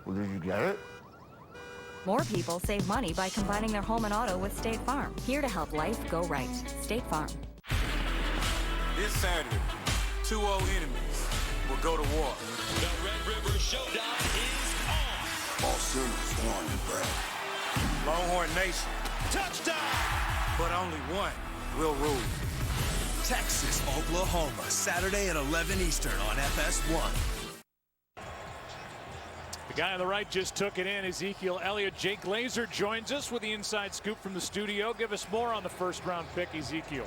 Well, did you get it? More people save money by combining their home and auto with State Farm. Here to help life go right. State Farm. This Saturday, 2 old enemies will go to war. The Red River Showdown is on. All sinners born in bread. Longhorn Nation. Touchdown! But only one will rule. Texas, Oklahoma, Saturday at 11 Eastern on FS1. The guy on the right just took it in, Ezekiel Elliott. Jake Glazer joins us with the inside scoop from the studio. Give us more on the first-round pick, Ezekiel.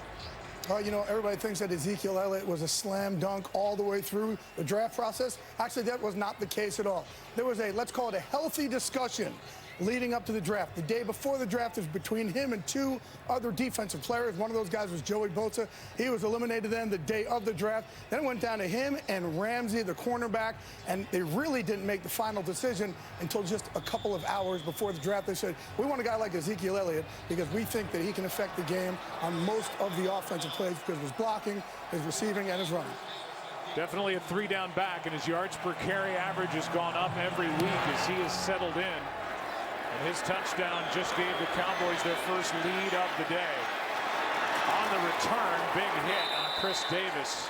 You know, everybody thinks that Ezekiel Elliott was a slam dunk all the way through the draft process. Actually, that was not the case at all. There was a, let's call it a healthy discussion leading up to the draft. The day before the draft was between him and two other defensive players. One of those guys was Joey Bosa. He was eliminated then the day of the draft. Then it went down to him and Ramsey, the cornerback, and they really didn't make the final decision until just a couple of hours before the draft. They said, we want a guy like Ezekiel Elliott because we think that he can affect the game on most of the offensive plays because of his blocking, his receiving, and his running. Definitely a three-down back, and his yards per carry average has gone up every week as he has settled in. And his touchdown just gave the Cowboys their first lead of the day. On the return, big hit on Chris Davis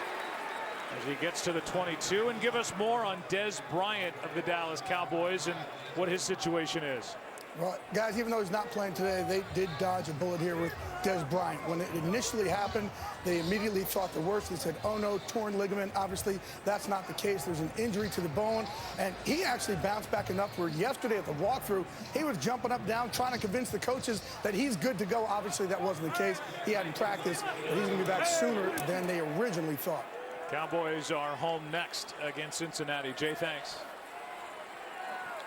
as he gets to the 22. And give us more on Dez Bryant of the Dallas Cowboys and what his situation is. Well, guys, even though he's not playing today, they did dodge a bullet here with Dez Bryant. When it initially happened, they immediately thought the worst. They said, oh, no, torn ligament. Obviously, that's not the case. There's an injury to the bone. And he actually bounced back enough where yesterday at the walkthrough, he was jumping up and down trying to convince the coaches that he's good to go. Obviously, that wasn't the case. He hadn't practiced, but he's going to be back sooner than they originally thought. Cowboys are home next against Cincinnati. Jay, thanks.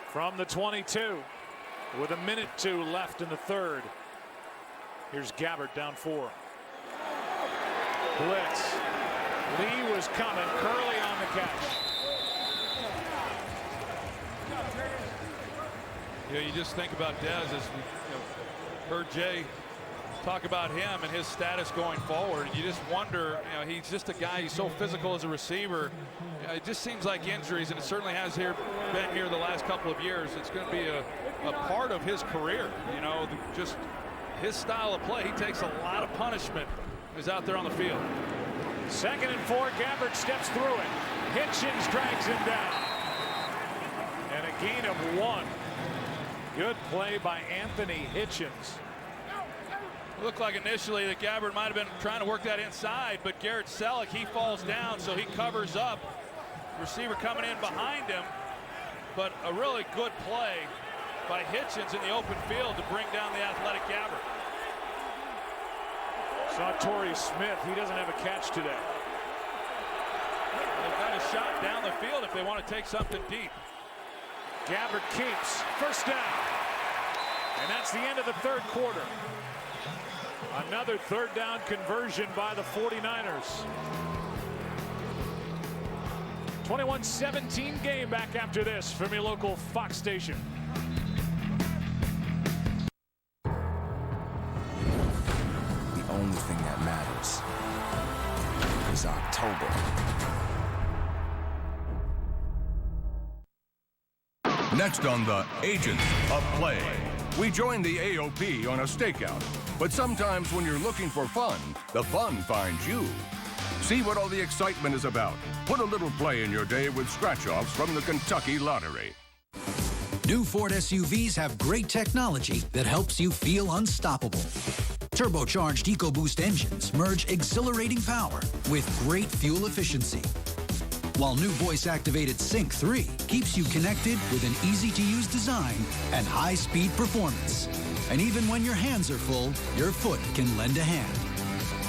From the 22. With a minute 2 left in the third. Here's Gabbert down 4. Blitz. Lee was coming. Kerley on the catch. Yeah, you just think about Dez as we heard Jay talk about him and his status going forward. You just wonder, he's just a guy, he's so physical as a receiver. It just seems like injuries, and it certainly has been here the last couple of years. It's going to be a part of his career. Just his style of play. He takes a lot of punishment. He's out there on the field. 2nd and 4. Gabbert steps through it. Hitchens drags him down. And a gain of 1. Good play by Anthony Hitchens. It looked like initially that Gabbert might have been trying to work that inside, but Garrett Selleck, he falls down, so he covers up. Receiver coming in behind him, but a really good play by Hitchens in the open field to bring down the athletic Gabbert. Saw Torrey Smith. He doesn't have a catch today. They've got a shot down the field if they want to take something deep. Gabbert keeps. First down. And that's the end of the third quarter. Another third down conversion by the 49ers. 21-17 game back after this from your local Fox station. The only thing that matters is October. Next on the Agents of Play, we join the AOP on a stakeout. But sometimes when you're looking for fun, the fun finds you. See what all the excitement is about. Put a little play in your day with scratch-offs from the Kentucky Lottery. New Ford SUVs have great technology that helps you feel unstoppable. Turbocharged EcoBoost engines merge exhilarating power with great fuel efficiency. While new voice-activated Sync 3 keeps you connected with an easy-to-use design and high-speed performance. And even when your hands are full, your foot can lend a hand.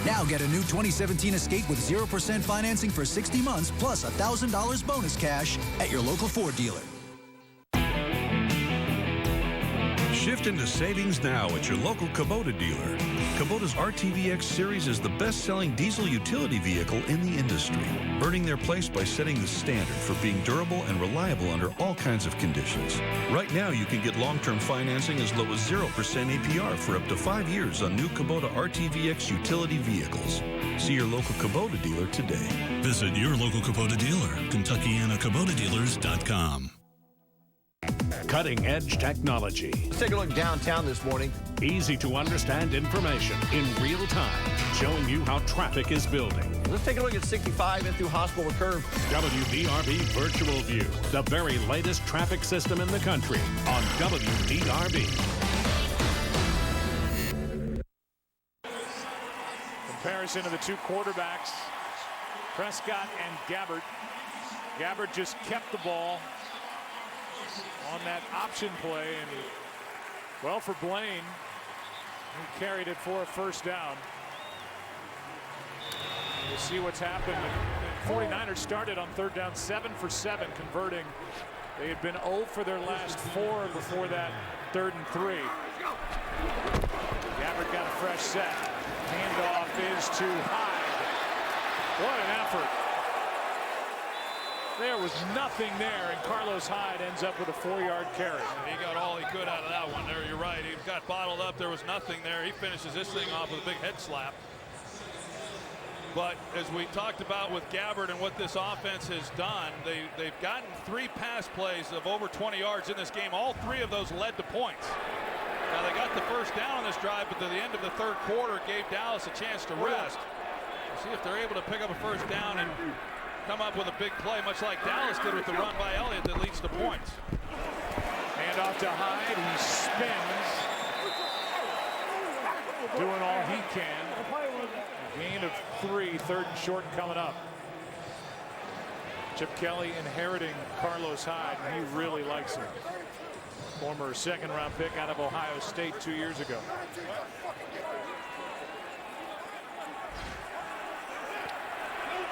Now get a new 2017 Escape with 0% financing for 60 months plus $1,000 bonus cash at your local Ford dealer. Shift into savings now at your local Kubota dealer. Kubota's RTVX series is the best-selling diesel utility vehicle in the industry, earning their place by setting the standard for being durable and reliable under all kinds of conditions. Right now, you can get long-term financing as low as 0% APR for up to 5 years on new Kubota RTVX utility vehicles. See your local Kubota dealer today. Visit your local Kubota dealer, KentuckianaKubotaDealers.com. Cutting-edge technology. Let's take a look downtown this morning. Easy-to-understand information in real time, showing you how traffic is building. Let's take a look at 65 in through Hospital Curve. WDRB Virtual View, the very latest traffic system in the country on WDRB. Comparison of the two quarterbacks, Prescott and Gabbert. Gabbert just kept the ball on that option play, and well, for Blaine, he carried it for a first down. We'll see what's happened. The 49ers started on third down 7 for 7, converting. They had been 0 for their last 4 before that 3rd and 3. Gabbert got a fresh set. Handoff is to Hyde. What an effort. There was nothing there, and Carlos Hyde ends up with a 4-yard carry. He got all he could out of that one there. You're right. He got bottled up. There was nothing there. He finishes this thing off with a big head slap. But as we talked about with Gabbert and what this offense has done, they've gotten 3 pass plays of over 20 yards in this game. All 3 of those led to points. Now, they got the first down on this drive, but to the end of the 3rd quarter gave Dallas a chance to rest. We'll see if they're able to pick up a first down and come up with a big play, much like Dallas did with the run by Elliott that leads to points. Hand off to Hyde. He spins, doing all he can. Gain of 3, 3rd and short coming up. Chip Kelly inheriting Carlos Hyde, and he really likes him. Former 2nd-round pick out of Ohio State 2 years ago.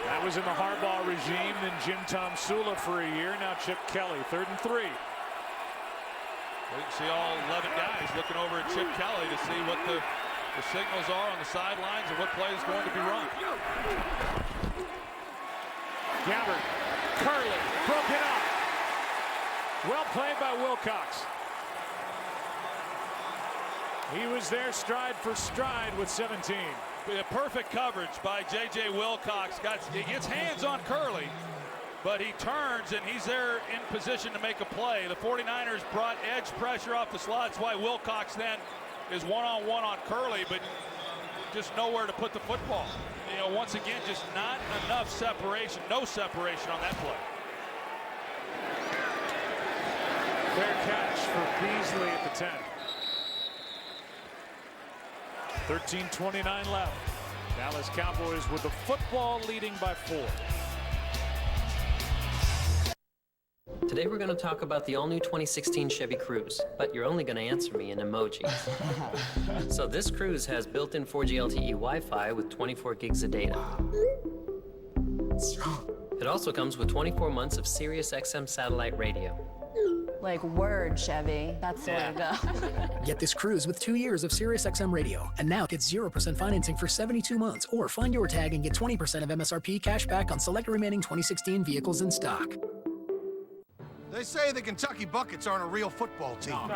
That was in the Harbaugh regime, then Jim Tom Sula for a year. Now Chip Kelly, 3rd and 3. We can see all 11 guys looking over at Chip Kelly to see what the signals are on the sidelines and what play is going to be run. Gabbert, Kerley, broken up. Well played by Wilcox. He was there stride for stride with 17. Perfect coverage by J.J. Wilcox. He gets hands on Kerley, but he turns and he's there in position to make a play. The 49ers brought edge pressure off the slot. That's why Wilcox then is one-on-one on Kerley, but just nowhere to put the football. You know, once again, just not enough separation, no separation on that play. Fair catch for Beasley at the 10. 13:29 left. Dallas Cowboys with the football, leading by 4. Today we're going to talk about the all-new 2016 Chevy Cruze, but you're only going to answer me in emojis. So this Cruze has built-in 4G LTE Wi-Fi with 24 gigs of data. It also comes with 24 months of Sirius XM satellite radio. Like word, Chevy. That's the way to go. Get this Cruze with 2 years of Sirius XM radio, and now get 0% financing for 72 months, or find your tag and get 20% of MSRP cash back on select remaining 2016 vehicles in stock. They say the Kentucky Buckets aren't a real football team.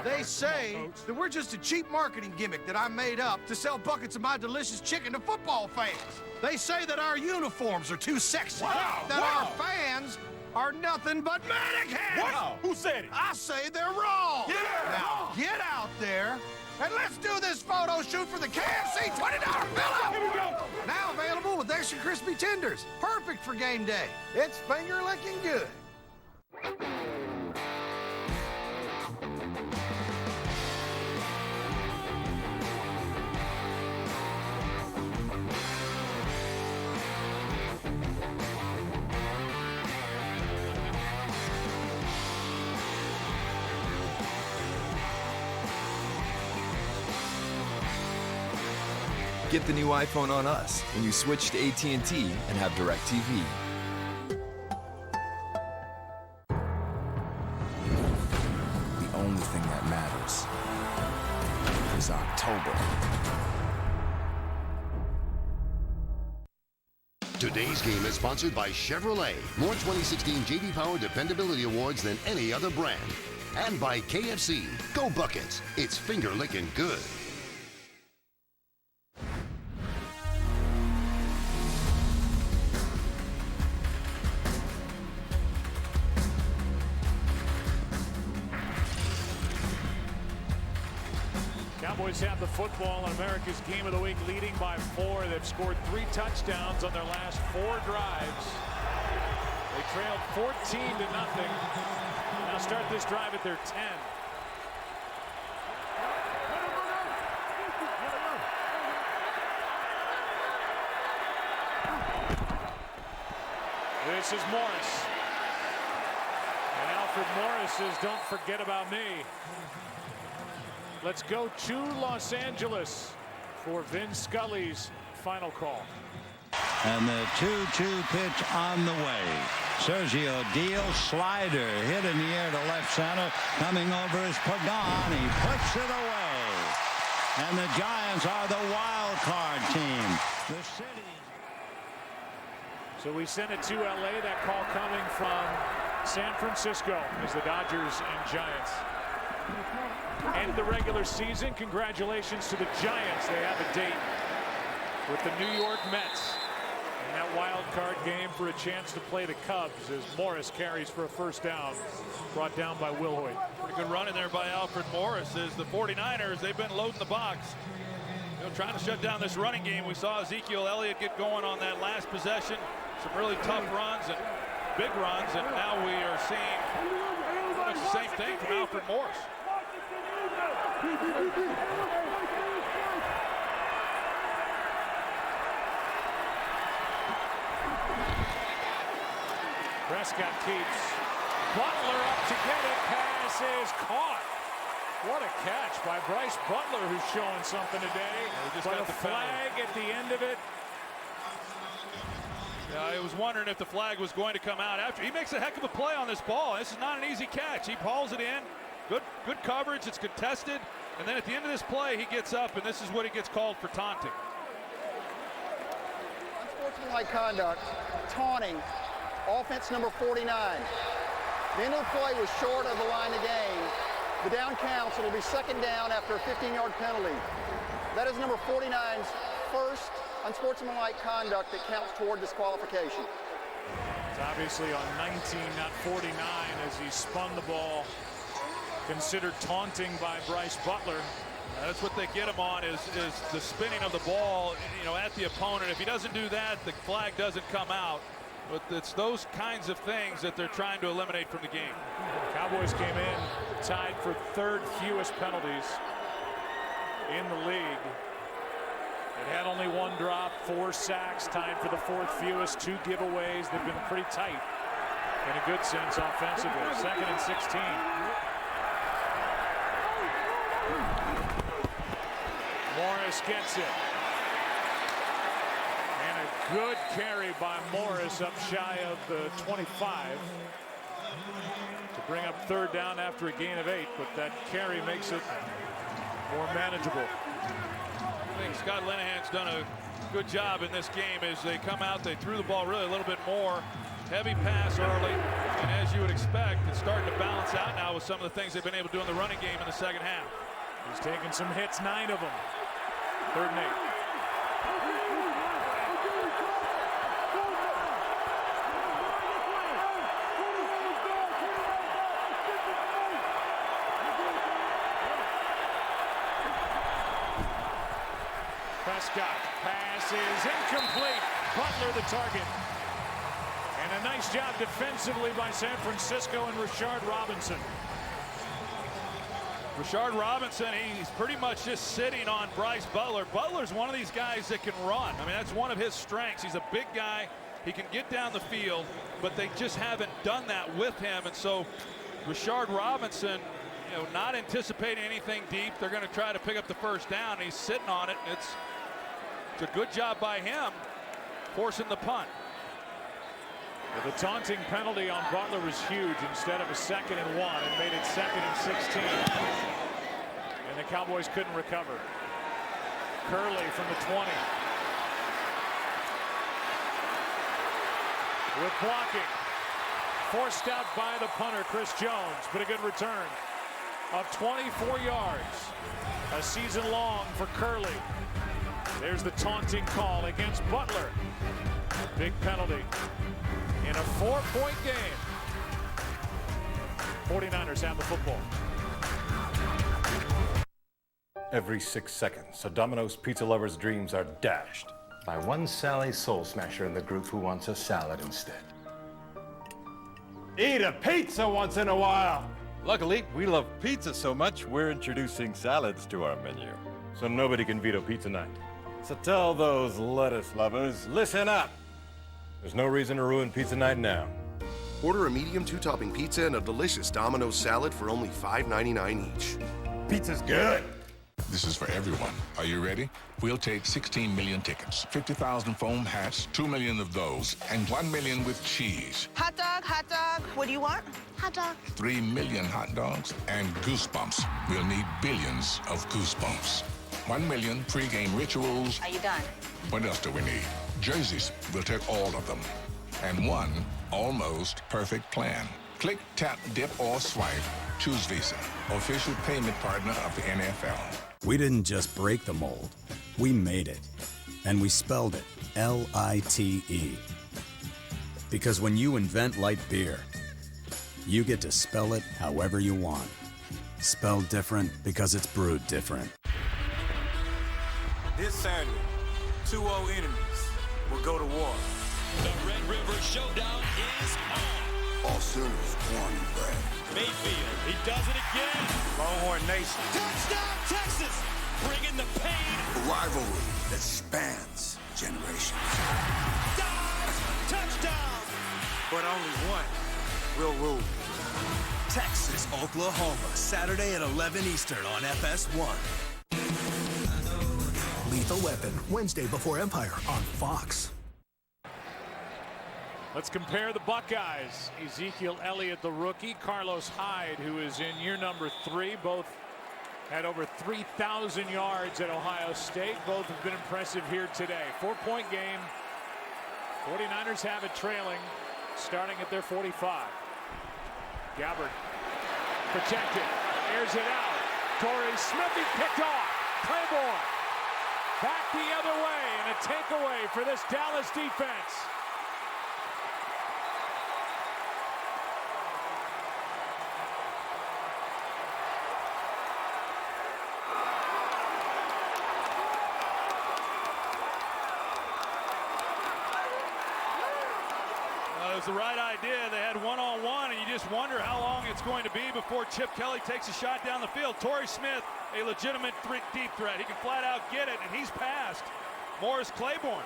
They say that we're just a cheap marketing gimmick that I made up to sell buckets of my delicious chicken to football fans. They say that our uniforms are too sexy, that our fans are nothing but mannequins. Wow. Who said it? I say they're wrong. Yeah. Now get out there and let's do this photo shoot for the KFC $20 bill. Here we go. Now available with extra crispy tenders. Perfect for game day. It's finger licking good. Get the new iPhone on us when you switch to AT&T and have DirecTV. The only thing that matters is October. Today's game is sponsored by Chevrolet. More 2016 J.D. Power Dependability Awards than any other brand. And by KFC. Go Buckets. It's finger licking good. Cowboys have the football on America's Game of the Week, leading by 4. They've scored 3 touchdowns on their last 4 drives. They trailed 14-0. Now start this drive at their 10. This is Morris. And Alfred Morris says, don't forget about me. Let's go to Los Angeles for Vin Scully's final call. And the 2-2 pitch on the way. Sergio Deal slider hit in the air to left center. Coming over is Pagan. He puts it away. And the Giants are the wild card team. The city. So we send it to LA. That call coming from San Francisco as the Dodgers and Giants end the regular season. Congratulations to the Giants. They have a date with the New York Mets in that wild card game for a chance to play the Cubs as Morris carries for a first down, brought down by Will Hoyt. Pretty good run in there by Alfred Morris as the 49ers, they've been loading the box. Trying to shut down this running game. We saw Ezekiel Elliott get going on that last possession. Some really tough runs and big runs, and now we are seeing pretty much the same thing from Alfred Morris. Prescott keeps Butler up to get it. Pass is caught. What a catch by Brice Butler, who's showing something today. But a flag at the end of it. Yeah, I was wondering if the flag was going to come out after. He makes a heck of a play on this ball. This is not an easy catch. He hauls it in. Good coverage. It's contested. And then at the end of this play, he gets up, and this is what he gets called for taunting. Unsportsmanlike conduct, taunting, offense number 49. The end of the play was short of the line of game. The down counts. It'll be second down after a 15-yard penalty. That is number 49's first unsportsmanlike conduct that counts toward disqualification. It's obviously on 19, not 49, as he spun the ball. Considered taunting by Brice Butler. That's what they get him on is the spinning of the ball, at the opponent. If he doesn't do that, the flag doesn't come out. But it's those kinds of things that they're trying to eliminate from the game. Cowboys came in tied for 3rd fewest penalties in the league. It had only 1 drop, 4 sacks, tied for the 4th fewest, 2 giveaways. They've been pretty tight in a good sense offensively. 2nd and 16. Morris gets it. And a good carry by Morris up shy of the 25 to bring up 3rd down after a gain of 8, but that carry makes it more manageable. I think Scott Linehan's done a good job in this game as they come out. They threw the ball really a little bit more. Heavy pass early, and as you would expect, it's starting to balance out now with some of the things they've been able to do in the running game in the second half. He's taken some hits, 9 of them. 3rd and 8. Prescott, pass is incomplete. Butler the target. And a nice job defensively by San Francisco and Rashard Robinson. Rashard Robinson, he's pretty much just sitting on Brice Butler. Butler's one of these guys that can run. I mean, that's one of his strengths. He's a big guy. He can get down the field, but they just haven't done that with him. And so Rashard Robinson, not anticipating anything deep. They're going to try to pick up the first down. He's sitting on it. It's a good job by him forcing the punt. The taunting penalty on Butler was huge. Instead of a 2nd and 1, it made it 2nd and 16. And the Cowboys couldn't recover. Kerley from the 20. With blocking. Forced out by the punter, Chris Jones, but a good return of 24 yards. A season long for Kerley. There's the taunting call against Butler. Big penalty in a 4-point game. 49ers have the football. Every 6 seconds, a Domino's pizza lover's dreams are dashed by one Sally Soul Smasher in the group who wants a salad instead. Eat a pizza once in a while! Luckily, we love pizza so much, we're introducing salads to our menu. So nobody can veto pizza night. So tell those lettuce lovers, listen up! There's no reason to ruin pizza night now. Order a medium 2-topping pizza and a delicious Domino's salad for only $5.99 each. Pizza's good! This is for everyone. Are you ready? We'll take 16 million tickets, 50,000 foam hats, 2 million of those, and 1 million with cheese. Hot dog. What do you want? Hot dog. 3 million hot dogs and goosebumps. We'll need billions of goosebumps. 1 million pre-game rituals. Are you done? What else do we need? Jerseys. We'll take all of them. And one almost perfect plan. Click, tap, dip, or swipe. Choose Visa, official payment partner of the NFL. We didn't just break the mold, we made it. And we spelled it L-I-T-E. Because when you invent light beer, you get to spell it however you want. Spelled different because it's brewed different. This Saturday, 2 old enemies will go to war. The Red River Showdown is on. All Sooners born and bred. Mayfield, he does it again. Longhorn Nation. Touchdown, Texas. Bringing the pain. A rivalry that spans generations. Dives, touchdown. But only one will rule. Texas, Oklahoma, Saturday at 11 Eastern on FS1. Lethal Weapon, Wednesday before Empire on Fox. Let's compare the Buckeyes. Ezekiel Elliott, the rookie. Carlos Hyde, who is in year number 3. Both had over 3,000 yards at Ohio State. Both have been impressive here today. 4-point game. 49ers have it trailing, starting at their 45. Gabbert protected. Airs it out. Torrey Smith, he picked off. Clayborn back the other way, and a takeaway for this Dallas defense. It was the right idea. They had one-on-one, and you just wonder how long it's going to be before Chip Kelly takes a shot down the field. Torrey Smith, a legitimate deep threat. He can flat out get it, and he's passed Morris Clayborn.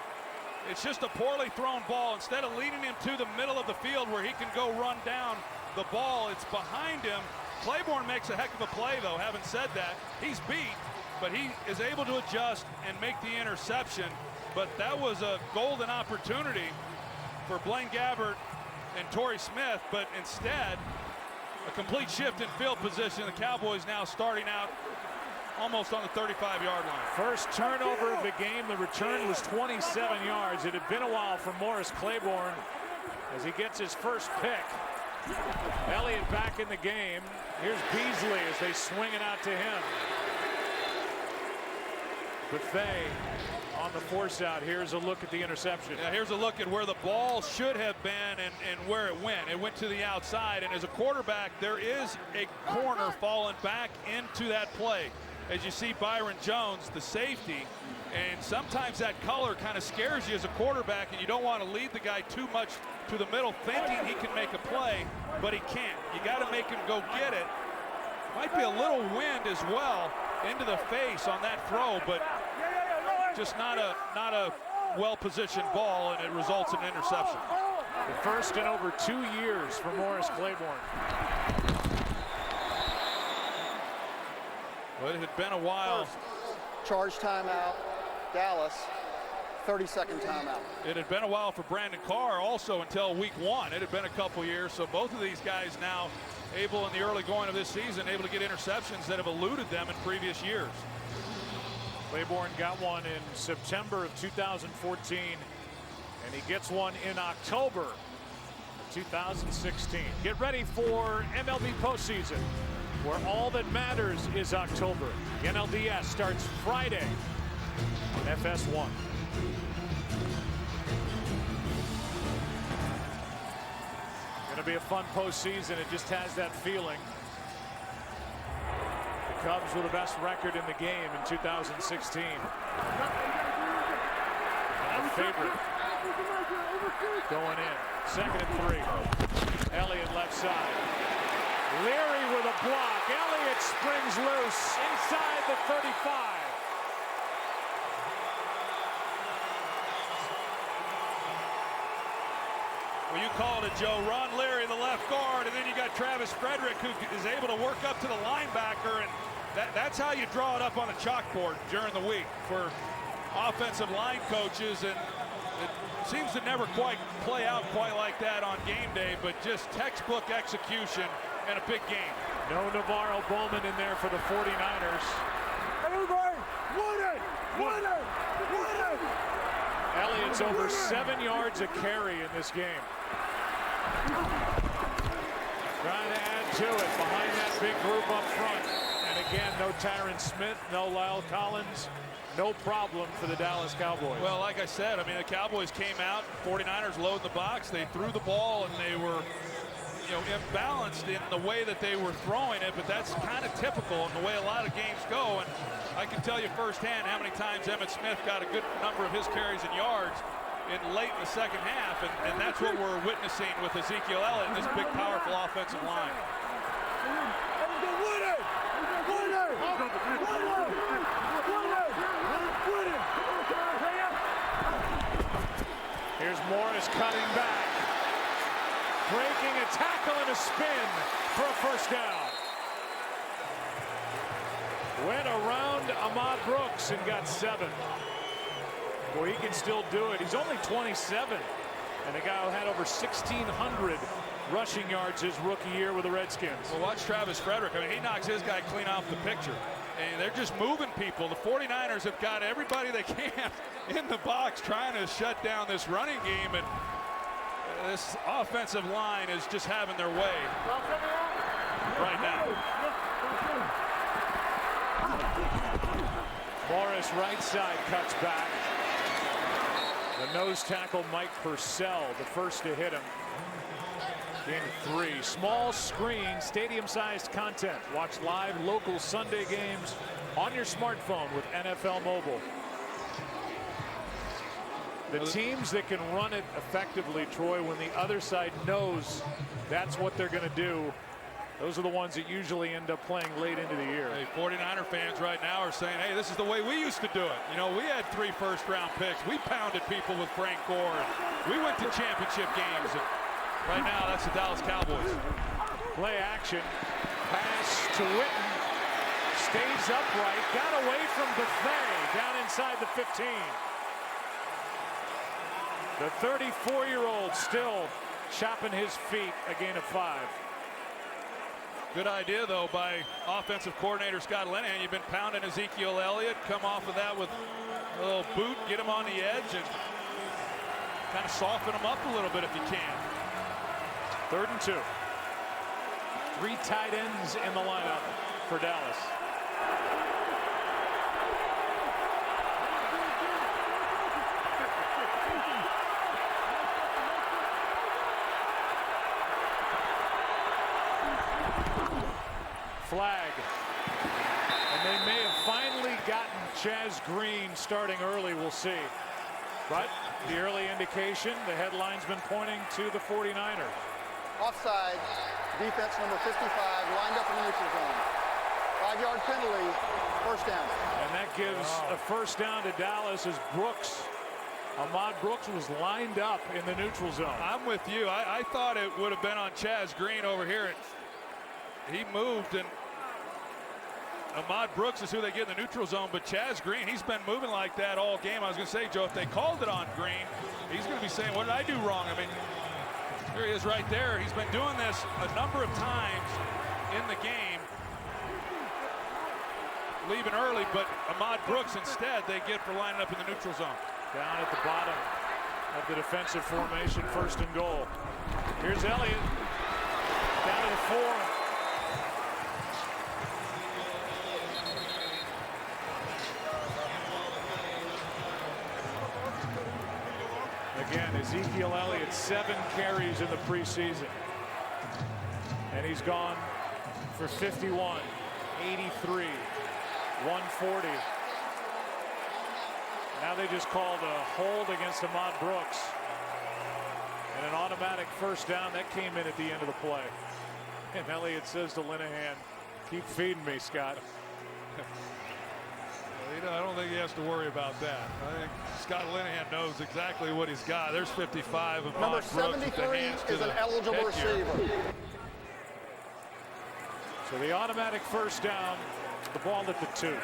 It's just a poorly thrown ball. Instead of leading him to the middle of the field where he can go run down the ball, it's behind him. Clayborn makes a heck of a play, though. Having said that, he's beat, but he is able to adjust and make the interception. But that was a golden opportunity for Blaine Gabbert and Torrey Smith, but instead a complete shift in field position. The Cowboys now starting out almost on the 35-yard line. First turnover of the game. The return was 27 yards. It had been a while for Morris Clayborn as he gets his first pick. Elliott back in the game. Here's Beasley as they swing it out to him. Buffet on the force out. Here's a look at the interception. Yeah, here's a look at where the ball should have been and where it went. It went to the outside, and as a quarterback, there is a corner falling back into that play. As you see Byron Jones, the safety, and sometimes that color kind of scares you as a quarterback, and you don't want to lead the guy too much to the middle thinking he can make a play, but he can't. You got to make him go get it. Might be a little wind as well into the face on that throw, but just not a well-positioned ball, and it results in an interception. The first in over 2 years for Morris Clayborn. Well, it had been a while. Charge timeout, Dallas. 30-second timeout. It had been a while for Brandon Carr also until week 1. It had been a couple years, so both of these guys now able in the early going of this season, able to get interceptions that have eluded them in previous years. Clayborn got one in September of 2014, and he gets one in October of 2016. Get ready for MLB postseason, where all that matters is October. The NLDS starts Friday on FS1. Going to be a fun postseason. It just has that feeling. The Cubs with the best record in the game in 2016. And a favorite going in. 2nd and 3. Elliott left side. Leary with a block. Elliott springs loose inside the 35. Well, you called it, Joe. Ron Leary, the left guard, and then you got Travis Frederick, who is able to work up to the linebacker, and that's how you draw it up on the chalkboard during the week for offensive line coaches, and it seems to never quite play out quite like that on game day, but just textbook execution and a big game. No Navarro Bowman in there for the 49ers. Everybody, win it! Elliott's over 7 yards a carry in this game. Trying to add to it behind that big group up front. And again, no Terrance Smith, no Lyle Collins. No problem for the Dallas Cowboys. Well, like I said, I mean, the Cowboys came out, 49ers loading the box. They threw the ball, and they were, imbalanced in the way that they were throwing it, but that's kind of typical in the way a lot of games go. And I can tell you firsthand how many times Emmitt Smith got a good number of his carries and yards late in the second half, and that's what we're witnessing with Ezekiel Elliott and this big, powerful offensive line. Here's Morris cutting back, breaking a tackle and a spin for a first down. Went around Ahmad Brooks and got 7. Boy, he can still do it. He's only 27, and a guy who had over 1,600 rushing yards his rookie year with the Redskins. Well, watch Travis Frederick. I mean, he knocks his guy clean off the picture. And they're just moving people. The 49ers have got everybody they can in the box trying to shut down this running game, and this offensive line is just having their way right now. Morris right side cuts back. The nose tackle Mike Purcell, the first to hit him. Game 3. Small screen, stadium-sized content. Watch live local Sunday games on your smartphone with NFL Mobile. The teams that can run it effectively, Troy, when the other side knows that's what they're going to do, those are the ones that usually end up playing late into the year. Hey, 49er fans right now are saying, hey, this is the way we used to do it. We had 3 first-round picks. We pounded people with Frank Gore. We went to championship games. And right now, that's the Dallas Cowboys. Play action. Pass to Witten. Stays upright. Got away from Buffet down inside the 15. The 34-year-old still chopping his feet. A gain of 5. Good idea, though, by offensive coordinator Scott Linehan. You've been pounding Ezekiel Elliott. Come off of that with a little boot. Get him on the edge and kind of soften him up a little bit if you can. 3rd and 2. 3 tight ends in the lineup for Dallas. Flag. And they may have finally gotten Chaz Green starting early. We'll see. But the early indication, the headline's been pointing to the 49ers. Offside, defense number 55, lined up in the neutral zone. 5-yard penalty, first down. And that gives a first down to Dallas as Ahmad Brooks was lined up in the neutral zone. I'm with you. I thought it would have been on Chaz Green over here. He moved, and Ahmad Brooks is who they get in the neutral zone, but Chaz Green, he's been moving like that all game. I was going to say, Joe, if they called it on Green, he's going to be saying, what did I do wrong? I mean, there he is right there. He's been doing this a number of times in the game, leaving early, but Ahmad Brooks instead they get for lining up in the neutral zone. Down at the bottom of the defensive formation, 1st and goal. Here's Elliott down to the 4. Again, Ezekiel Elliott, 7 carries in the preseason. And he's gone for 51. 83, 140. Now they just called a hold against Ahmad Brooks. And an automatic first down that came in at the end of the play. And Elliott says to Linehan, keep feeding me, Scott. I don't think he has to worry about that. I think Scott Linehan knows exactly what he's got. There's 55 of Number 73 is an eligible receiver. So the automatic first down, the ball at the 2.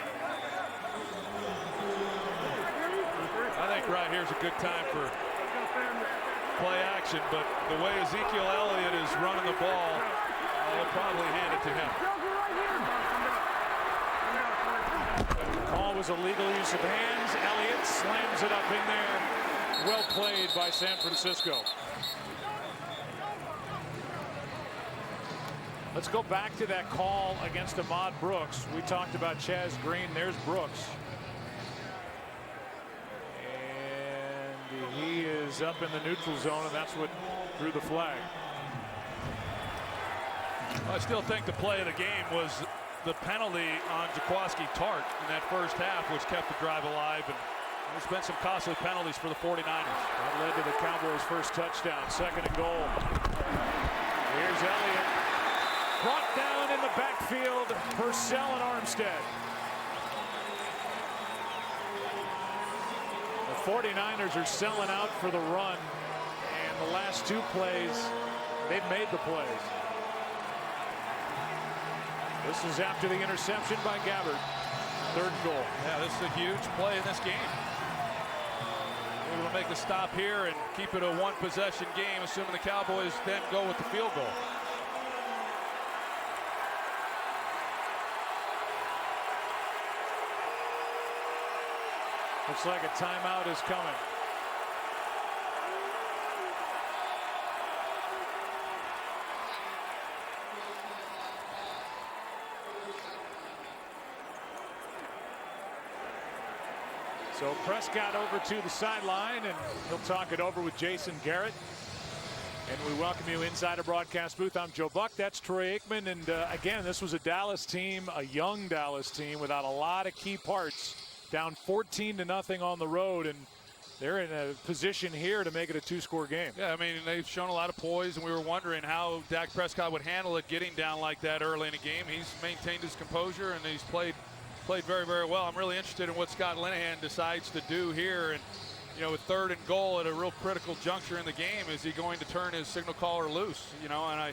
I think right here's a good time for play action, but the way Ezekiel Elliott is running the ball, they'll probably hand it to him. The call was illegal use of hands. Elliott slams it up in there. Well played by San Francisco. Let's go back to that call against Ahmad Brooks. We talked about Chaz Green. There's Brooks. And he is up in the neutral zone, and that's what drew the flag. I still think the play of the game was the penalty on Jaquiski Tartt in that first half, which kept the drive alive. And there's been some costly penalties for the 49ers. That led to the Cowboys' first touchdown. 2nd and goal. Here's Elliott. Brought down in the backfield, Purcell and Armstead. The 49ers are selling out for the run, and the last 2 plays, they've made the plays. This is after the interception by Gabbert. 3rd and goal. Yeah, this is a huge play in this game. Able to make the stop here and keep it a 1-possession game, assuming the Cowboys then go with the field goal. Looks like a timeout is coming. So Prescott over to the sideline, and he'll talk it over with Jason Garrett. And we welcome you inside a broadcast booth. I'm Joe Buck. That's Troy Aikman. And again, this was a Dallas team, a young Dallas team without a lot of key parts. Down 14-0 on the road, and they're in a position here to make it a 2-score game. Yeah, I mean, they've shown a lot of poise, and we were wondering how Dak Prescott would handle it getting down like that early in a game. He's maintained his composure, and he's played very, very well. I'm really interested in what Scott Linehan decides to do here. And, you know, with 3rd and goal at a real critical juncture in the game, is he going to turn his signal caller loose? You know, and I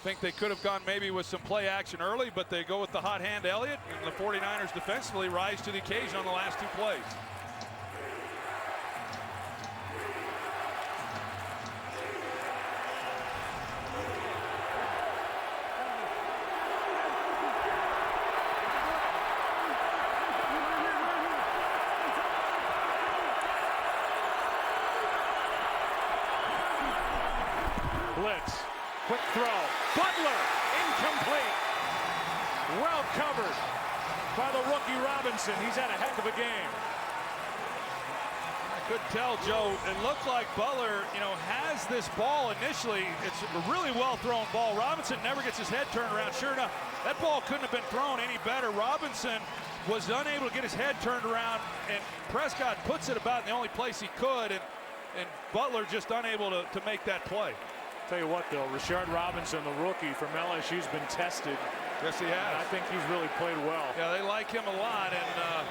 think they could have gone maybe with some play action early, but they go with the hot hand Elliott, and the 49ers defensively rise to the occasion on the last 2 plays. Blitz, quick throw. Butler, incomplete. Well covered by the rookie Robinson. He's had a heck of a game. I couldn't tell, Joe. It looked like Butler, you know, has this ball initially. It's a really well thrown ball. Robinson never gets his head turned around. Sure enough, that ball couldn't have been thrown any better. Robinson was unable to get his head turned around, and Prescott puts it about in the only place he could, and Butler just unable to make that play. Tell you what, though, Rashard Robinson, the rookie from LSU, has been tested. Yes, he has. I think he's really played well. Yeah, they like him a lot, and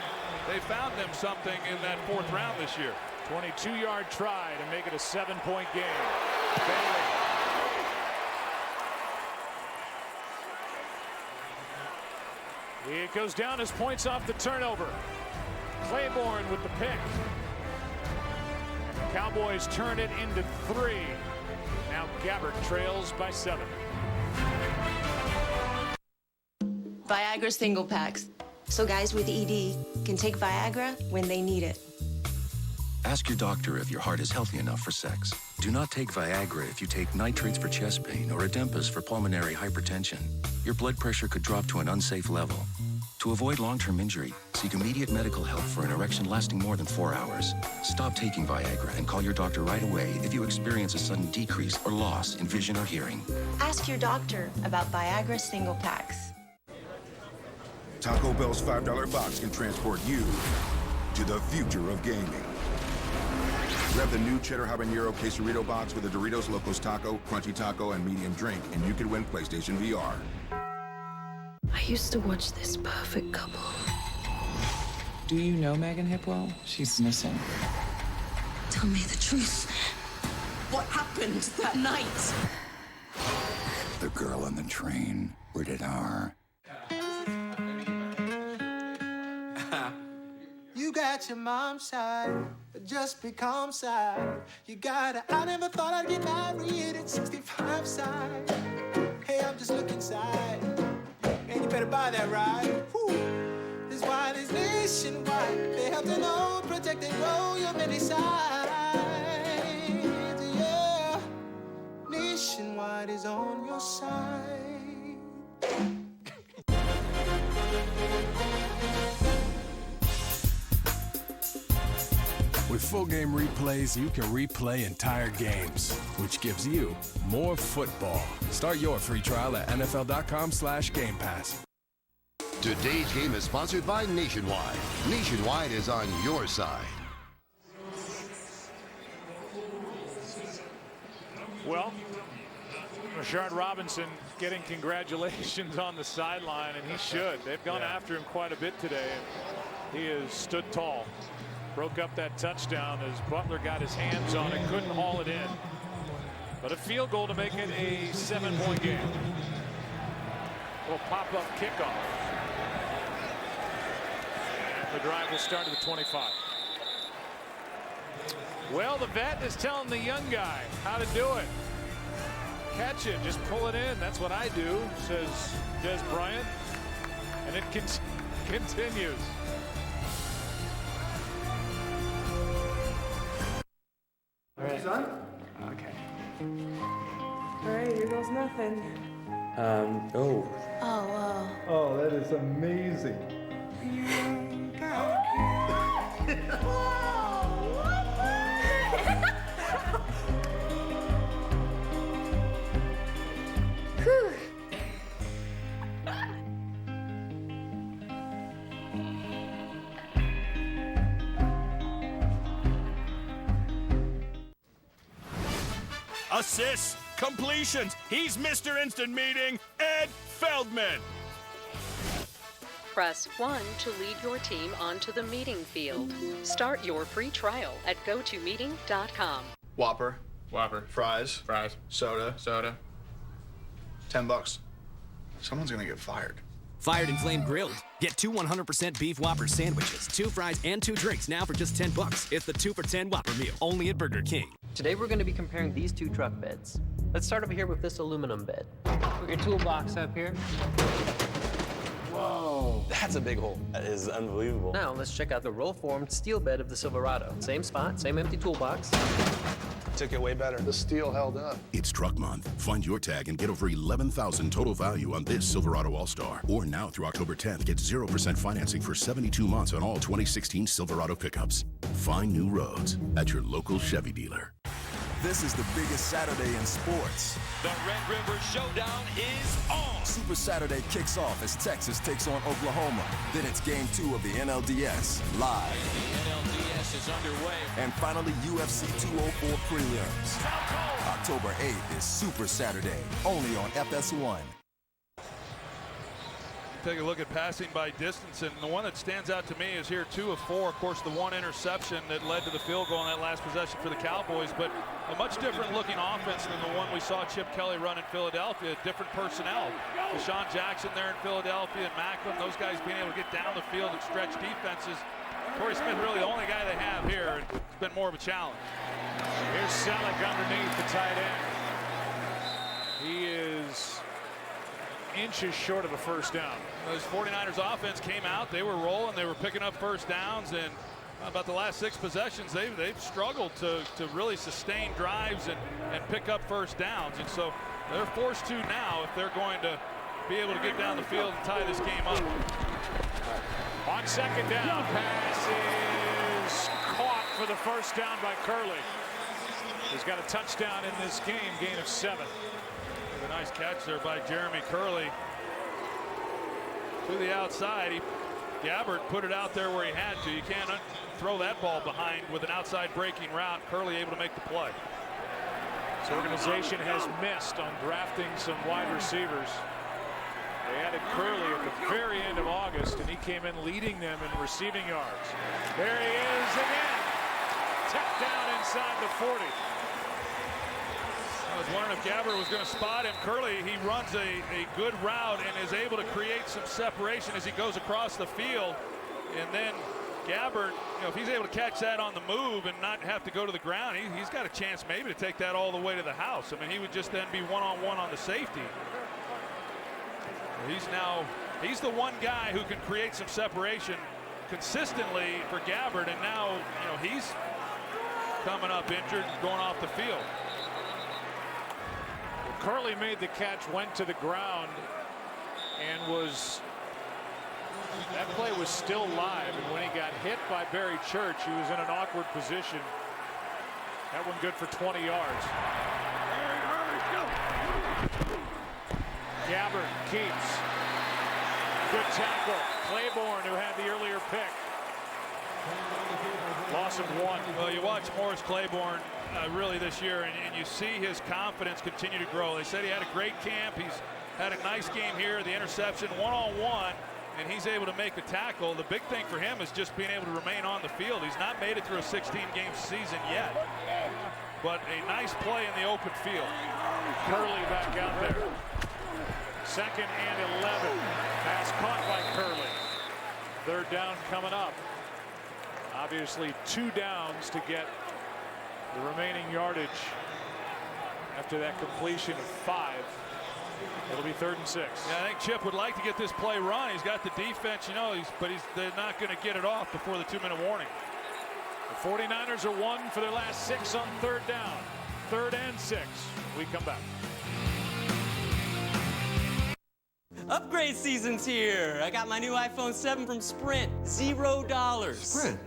they found him something in that 4th round this year. 22-yard try to make it a 7-point game. Bailey. It goes down as points off the turnover. Clayborn with the pick. And the Cowboys turn it into 3. Now Gabbert trails by 7. Viagra single packs. So guys with ED can take Viagra when they need it. Ask your doctor if your heart is healthy enough for sex. Do not take Viagra if you take nitrates for chest pain or Adempas for pulmonary hypertension. Your blood pressure could drop to an unsafe level. To avoid long-term injury, seek immediate medical help for an erection lasting more than 4 hours. Stop taking Viagra and call your doctor right away if you experience a sudden decrease or loss in vision or hearing. Ask your doctor about Viagra single packs. Taco Bell's $5 box can transport you to the future of gaming. Grab the new Cheddar Habanero Quesarito box with a Doritos Locos Taco, Crunchy Taco, and medium drink, and you can win PlayStation VR. I used to watch this perfect couple. Do you know Megan Hipwell? She's missing. Tell me the truth. What happened that night? The girl on the train. Rated R. You got your mom's side, but just be calm side. You got it. I never thought I'd get married at 65 side. Hey, I'm just looking side. And you better buy that ride. That's why there's nationwide. They help to know, protect, and grow your many sides. Yeah, nationwide is on your side. With full game replays, you can replay entire games, which gives you more football. Start your free trial at NFL.com/Game Pass. Today's game is sponsored by Nationwide. Nationwide is on your side. Well, Rashard Robinson getting congratulations on the sideline, and he should. They've gone after him quite a bit today, and he has stood tall. Broke up that touchdown as Butler got his hands on it, couldn't haul it in. But a field goal to make it a 7-point game. Little pop-up kickoff. The drive will start at the 25. Well, the vet is telling the young guy how to do it. Catch it, just pull it in. That's what I do, says Dez Bryant. And it continues. All right, son? Okay. All right, here goes nothing. Oh. Oh, that is amazing. Assists, completions. He's Mr. Instant Meeting, Ed Feldman. Press 1 to lead your team onto the meeting field. Start your free trial at gotomeeting.com. Whopper. Fries. Soda. $10. Someone's gonna get fired. Fired and Flame Grilled. Get 2 100% beef Whopper sandwiches, 2 fries, and 2 drinks now for just $10. It's the 2 for $10 Whopper meal, only at Burger King. Today we're going to be comparing these 2 truck beds. Let's start over here with this aluminum bed. Put your toolbox up here. Whoa. That's a big hole. That is unbelievable. Now let's check out the roll-formed steel bed of the Silverado. Same spot, same empty toolbox. Took it way better. The steel held up. It's Truck Month. Find your tag and get over $11,000 total value on this Silverado All-Star. Or now through October 10th, get 0% financing for 72 months on all 2016 Silverado pickups. Find new roads at your local Chevy dealer. This is the biggest Saturday in sports. The Red River Showdown is on. Super Saturday kicks off as Texas takes on Oklahoma. Then it's Game 2 of the NLDS live. The NLDS is underway. And finally, UFC 204 prelims. October 8th is Super Saturday, only on FS1. Take a look at passing by distance, and the one that stands out to me is here 2 of 4. Of course, the 1 interception that led to the field goal on that last possession for the Cowboys, but a much different looking offense than the one we saw Chip Kelly run in Philadelphia. Different personnel. Deshaun Jackson there in Philadelphia and Macklin, those guys being able to get down the field and stretch defenses. Torrey Smith really the only guy they have here, and it's been more of a challenge. Here's Selleck underneath the tight end. He is inches short of a first down. Those 49ers offense came out, they were rolling, they were picking up first downs, and about the last 6 possessions they've struggled to really sustain drives and pick up first downs, and so they're forced to now if they're going to be able to get down the field and tie this game up. On second down, pass is caught for the first down by Kerley. He's got a touchdown in this game, gain of 7. A nice catch there by Jeremy Kerley. to the outside. Gabbert put it out there where he had to. You can't throw that ball behind with an outside breaking route. Kerley able to make the play. This organization has missed on drafting some wide receivers. They added Kerley at the very end of August, and he came in leading them in receiving yards. There he is again. Tapped down inside the 40. I was wondering if Gabbert was going to spot him. Kerley, he runs a good route and is able to create some separation as he goes across the field. And then Gabbert, if he's able to catch that on the move and not have to go to the ground, he's got a chance maybe to take that all the way to the house. I mean, he would just then be one-on-one on the safety. He's the one guy who can create some separation consistently for Gabbert, and now he's coming up injured and going off the field. Kerley made the catch, went to the ground, and that play was still live. And when he got hit by Barry Church, he was in an awkward position. That one good for 20 yards. Gabbert keeps. Good tackle. Clayborn, who had the earlier pick. Loss of 1. Well, you watch Morris Clayborn really this year, and you see his confidence continue to grow. They said he had a great camp. He's had a nice game here, the interception, one-on-one, and he's able to make a tackle. The big thing for him is just being able to remain on the field. He's not made it through a 16-game season yet, but a nice play in the open field. Kerley back out there. 2nd and 11. Pass caught by Kerley. 3rd down coming up. Obviously 2 downs to get the remaining yardage after that completion of 5. It'll be 3rd and 6. Yeah, I think Chip would like to get this play run. He's got the defense, but they're not going to get it off before the 2-minute warning. The 49ers are 1 for their last 6 on 3rd down. 3rd and 6. We come back. Upgrade season's here. I got my new iPhone 7 from Sprint. $0. Sprint?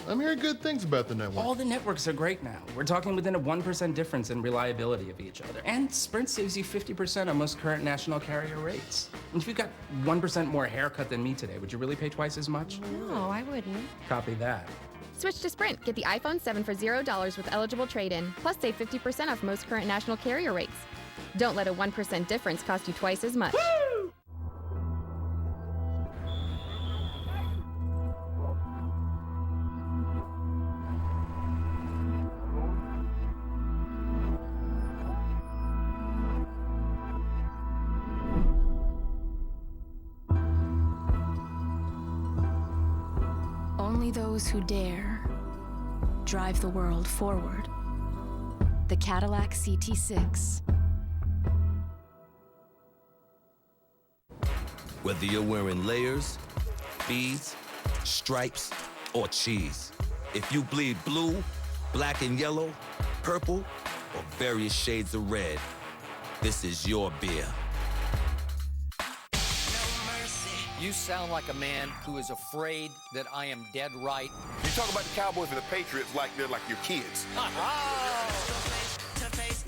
I'm hearing good things about the network. All the networks are great now. We're talking within a 1% difference in reliability of each other. And Sprint saves you 50% on most current national carrier rates. And if you got 1% more haircut than me today, would you really pay twice as much? No, I wouldn't. Copy that. Switch to Sprint. Get the iPhone 7 for $0 with eligible trade-in. Plus save 50% off most current national carrier rates. Don't let a 1% difference cost you twice as much. Woo! Only those who dare drive the world forward. The Cadillac CT6. Whether you're wearing layers, beads, stripes, or cheese, if you bleed blue, black and yellow, purple, or various shades of red, this is your beer. You sound like a man who is afraid that I am dead right. You talk about the Cowboys and the Patriots like they're like your kids.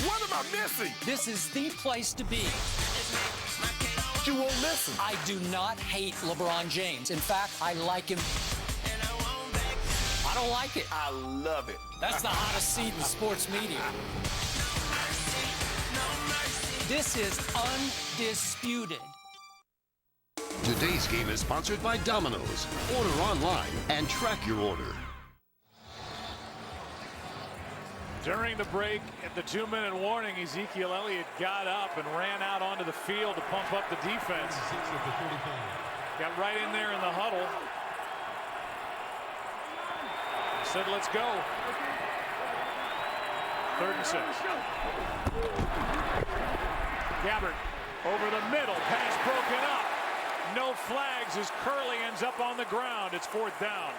What am I missing? This is the place to be. You won't listen. I do not hate LeBron James. In fact, I like him. I don't like it. I love it. That's the hottest seat in sports media. This is undisputed. Today's game is sponsored by Domino's. Order online and track your order. During the break, at the 2-minute warning, Ezekiel Elliott got up and ran out onto the field to pump up the defense. Got right in there in the huddle. Said, let's go. 3rd and 6. Gabbert over the middle. Pass broken up. No flags as Kerley ends up on the ground. It's 4th down.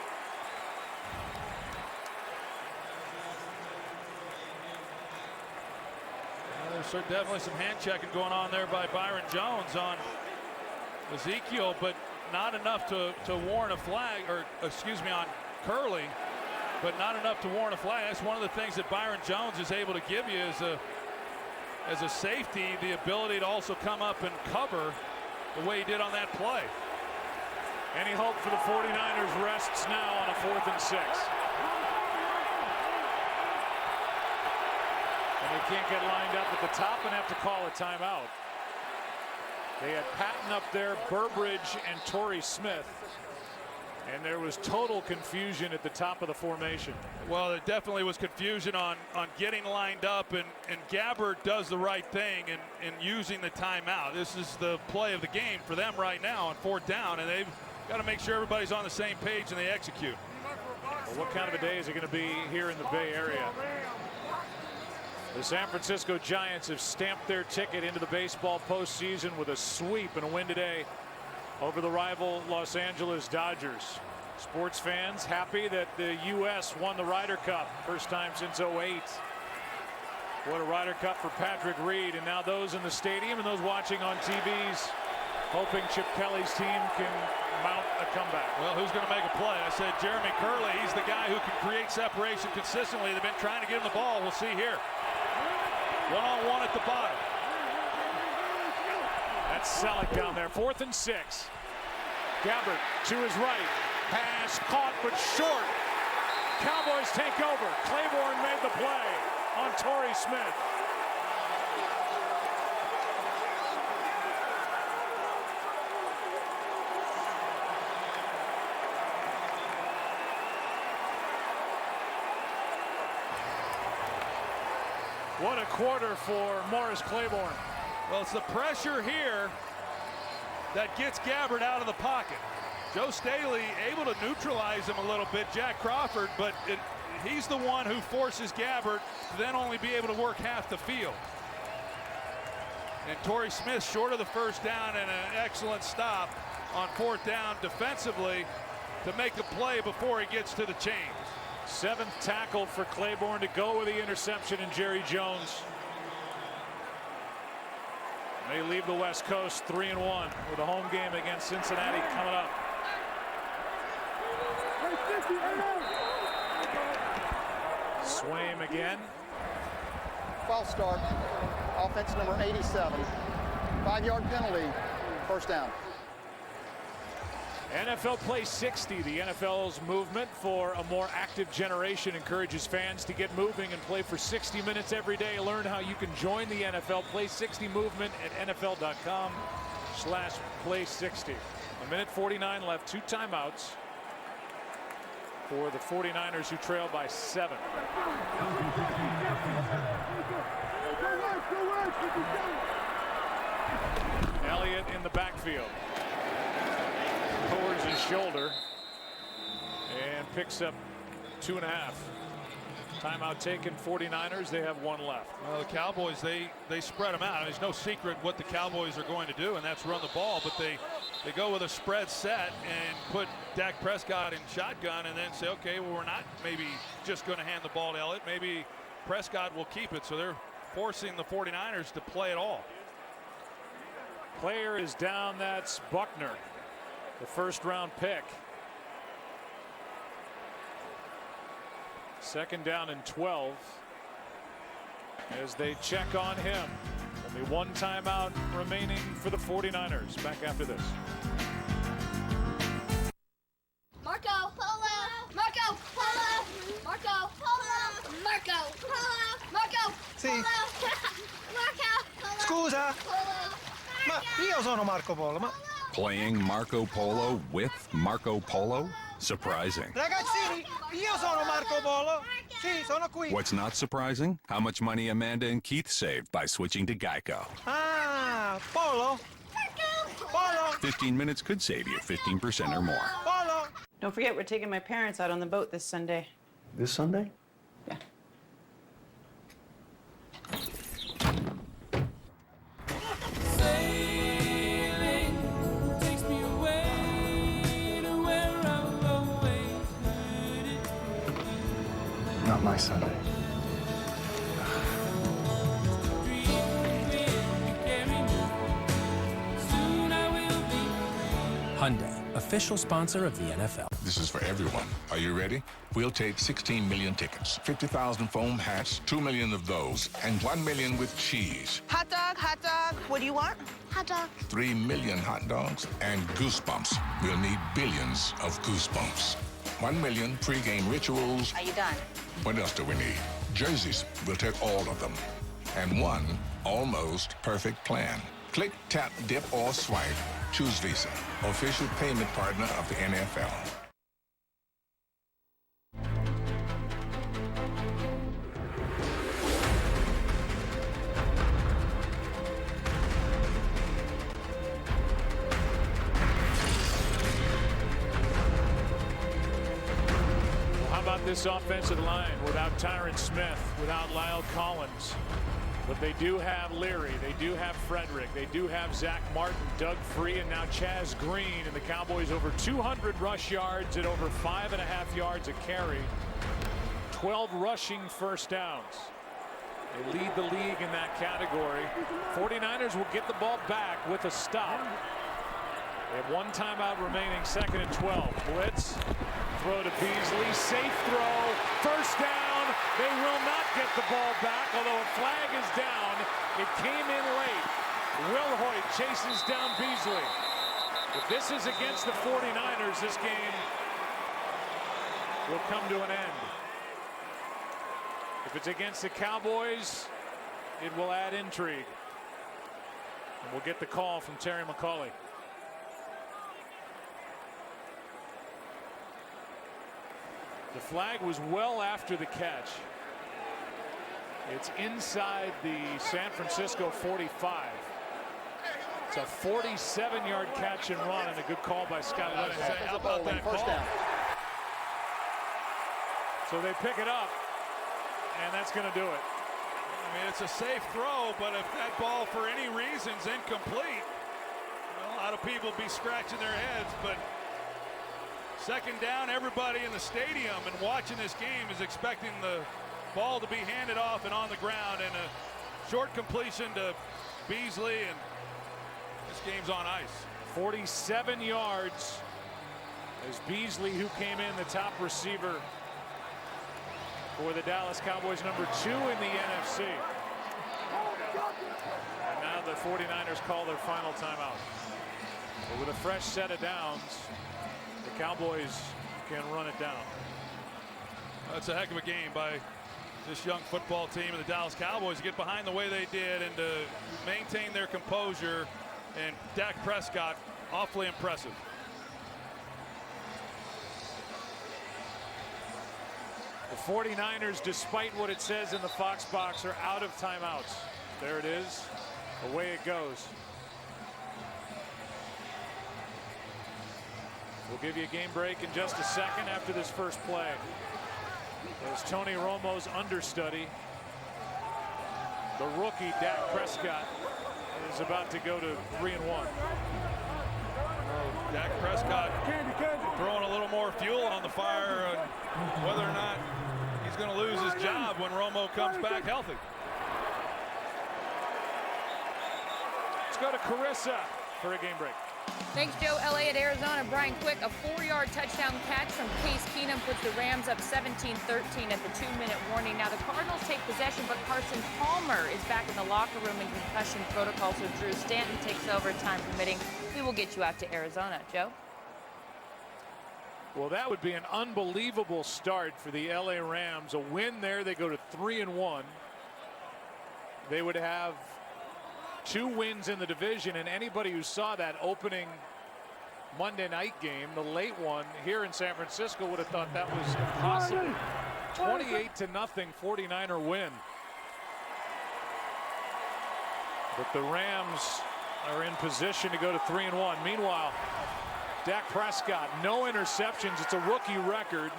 There's definitely some hand checking going on there by Byron Jones on Ezekiel, but not enough to warrant a flag, or excuse me, on Kerley, but not enough to warrant a flag. That's one of the things that Byron Jones is able to give you as a safety, the ability to also come up and cover the way he did on that play. Any hope for the 49ers rests now on a 4th and 6. And they can't get lined up at the top and have to call a timeout. They had Patton up there, Burbridge, and Torrey Smith. And there was total confusion at the top of the formation. Well, there definitely was confusion on getting lined up, and Gabbert does the right thing in using the timeout. This is the play of the game for them right now on 4th down, and they've got to make sure everybody's on the same page and they execute. Well, what kind of a day is it going to be here in the Bay Area? The San Francisco Giants have stamped their ticket into the baseball postseason with a sweep and a win today over the rival Los Angeles Dodgers. Sports fans happy that the U.S. won the Ryder Cup, first time since '08. What a Ryder Cup for Patrick Reed, and now those in the stadium and those watching on TVs hoping Chip Kelly's team can mount a comeback. Well, who's going to make a play? I said Jeremy Kerley. He's the guy who can create separation consistently. They've been trying to get him the ball. We'll see here. One-on-one at the bottom. That's Selleck down there. 4th and 6. Gabbert to his right. Pass caught but short. Cowboys take over. Clayborn made the play on Torrey Smith. What a quarter for Morris Clayborn. Well, it's the pressure here that gets Gabbert out of the pocket. Joe Staley able to neutralize him a little bit, Jack Crawford, but he's the one who forces Gabbert to then only be able to work half the field. And Torrey Smith short of the first down, and an excellent stop on 4th down defensively to make a play before he gets to the chains. 7th tackle for Clayborn to go with the interception, and Jerry Jones. They leave the West Coast 3-1 with a home game against Cincinnati coming up. Swaim again. False start. Offense number 87. 5-yard penalty. First down. NFL Play 60, the NFL's movement for a more active generation, encourages fans to get moving and play for 60 minutes every day. Learn how you can join the NFL Play 60 movement at NFL.com/Play60. 1:49 left, 2 timeouts for the 49ers, who trail by 7. Elliott in the backfield. Towards his shoulder and picks up 2.5. Timeout taken, 49ers. They have 1 left. Well, the Cowboys, they spread them out. There's no secret what the Cowboys are going to do, and that's run the ball, but they go with a spread set and put Dak Prescott in shotgun and then say, okay, well, we're not maybe just going to hand the ball to Elliott. Maybe Prescott will keep it. So they're forcing the 49ers to play it all. Player is down. That's Buckner, the 1st-round pick. 2nd down and 12 as they check on him. Only 1 timeout remaining for the 49ers. Back after this. Marco Polo, Marco Polo, Marco Polo, Marco Polo, Marco Sì. Marco Polo. Scusa, ma io sono Marco Polo, ma Playing Marco Polo with Marco Polo? Surprising. ragazzini, io sono Marco Polo. Sì, sono qui. What's not surprising? How much money Amanda and Keith saved by switching to Geico. Ah, Polo. Polo. 15 minutes could save you 15% or more. Polo. Don't forget, we're taking my parents out on the boat this Sunday. This Sunday? Yeah. Not my Sunday. Hyundai, official sponsor of the NFL. This is for everyone. Are you ready? We'll take 16 million tickets, 50,000 foam hats, 2 million of those, and 1 million with cheese. Hot dog, hot dog. What do you want? Hot dog. 3 million hot dogs and goosebumps. We'll need billions of goosebumps. 1 million pre-game rituals. Are you done? What else do we need? Jerseys. We'll take all of them. And one almost perfect plan. Click, tap, dip, or swipe. Choose Visa, official payment partner of the NFL. This offensive line without Terrance Smith, without Lyle Collins. But they do have Leary, they do have Frederick, they do have Zach Martin, Doug Free, and now Chaz Green. And the Cowboys over 200 rush yards at over 5.5 yards a carry. 12 rushing first downs. They lead the league in that category. 49ers will get the ball back with a stop. They have 1 timeout remaining, 2nd and 12. Blitz. Throw to Beasley, safe throw, first down. They will not get the ball back, although a flag is down. It came in late. Will Hoyt chases down Beasley. If this is against the 49ers, this game will come to an end. If it's against the Cowboys, it will add intrigue. And we'll get the call from Terry McAulay. The flag was well after the catch. It's inside the San Francisco 45. It's a 47-yard catch and run, and a good call by Scott Lennon. How about that call? So they pick it up, and that's going to do it. I mean, it's a safe throw, but if that ball for any reason's incomplete, well, a lot of people be scratching their heads, but second down, everybody in the stadium and watching this game is expecting the ball to be handed off and on the ground, and a short completion to Beasley, and this game's on ice. 47 yards as Beasley, who came in the top receiver for the Dallas Cowboys, number 2 in the NFC. And now the 49ers call their final timeout. But with a fresh set of downs, the Cowboys can run it down. That's a heck of a game by this young football team and the Dallas Cowboys to get behind the way they did and to maintain their composure. And Dak Prescott, awfully impressive. The 49ers, despite what it says in the Fox box, are out of timeouts. There it is. Away it goes. We'll give you a game break in just a second after this first play. There's Tony Romo's understudy. The rookie, Dak Prescott, is about to go to 3-1. Dak Prescott throwing a little more fuel on the fire, whether or not he's going to lose his job when Romo comes back healthy. Let's go to Carissa for a game break. Thanks, Joe. LA at Arizona. Brian Quick, a 4-yard touchdown catch from Case Keenum puts the Rams up 17-13 at the 2-minute warning. Now the Cardinals take possession, but Carson Palmer is back in the locker room in concussion protocol, so Drew Stanton takes over, time permitting. We will get you out to Arizona. Joe? Well, that would be an unbelievable start for the LA Rams. A win there, they go to 3-1. They would have 2 wins in the division, and anybody who saw that opening Monday night game, the late one here in San Francisco, would have thought that was impossible. 28-0 49er win. But the Rams are in position to go to 3-1. Meanwhile, Dak Prescott, no interceptions. It's a rookie record.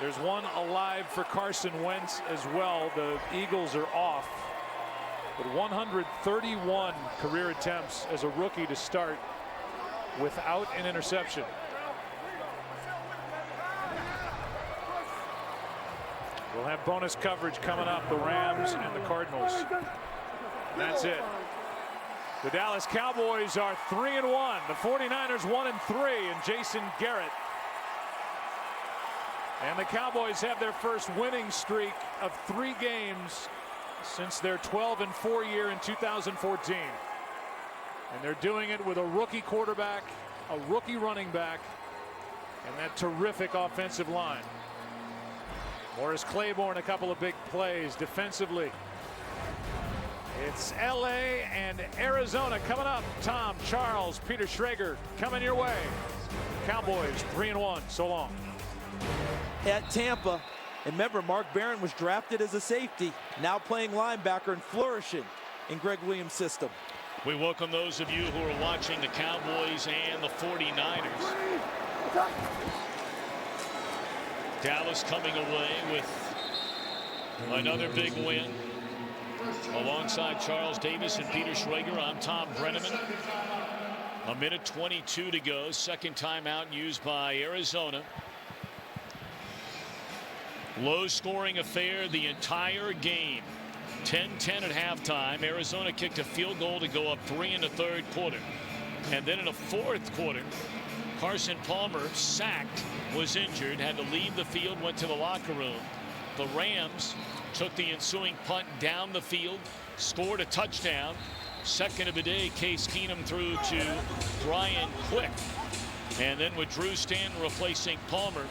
There's one alive for Carson Wentz as well. The Eagles are off. But 131 career attempts as a rookie to start without an interception. We'll have bonus coverage coming up, the Rams and the Cardinals. That's it. The Dallas Cowboys are 3-1. The 49ers 1-3, and Jason Garrett And the Cowboys have their first winning streak of 3 games since their 12-4 year in 2014. And they're doing it with a rookie quarterback, a rookie running back, and that terrific offensive line. Morris Clayborn, a couple of big plays defensively. It's LA and Arizona coming up. Tom, Charles, Peter Schrager coming your way. Cowboys 3-1. So long. At Tampa, and remember, Mark Barron was drafted as a safety, now playing linebacker and flourishing in Greg Williams' system. We welcome those of you who are watching the Cowboys and the 49ers. Dallas coming away with another big win. Alongside Charles Davis and Peter Schrager, I'm Tom Brenneman. 1:22 to go. Second timeout used by Arizona. Low scoring affair the entire game. 10-10 at halftime. Arizona kicked a field goal to go up 3 in the third quarter. And then in the fourth quarter, Carson Palmer sacked, was injured, had to leave the field, went to the locker room. The Rams took the ensuing punt down the field, scored a touchdown. Second of the day, Case Keenum threw to Brian Quick. And then with Drew Stanton replacing Palmer,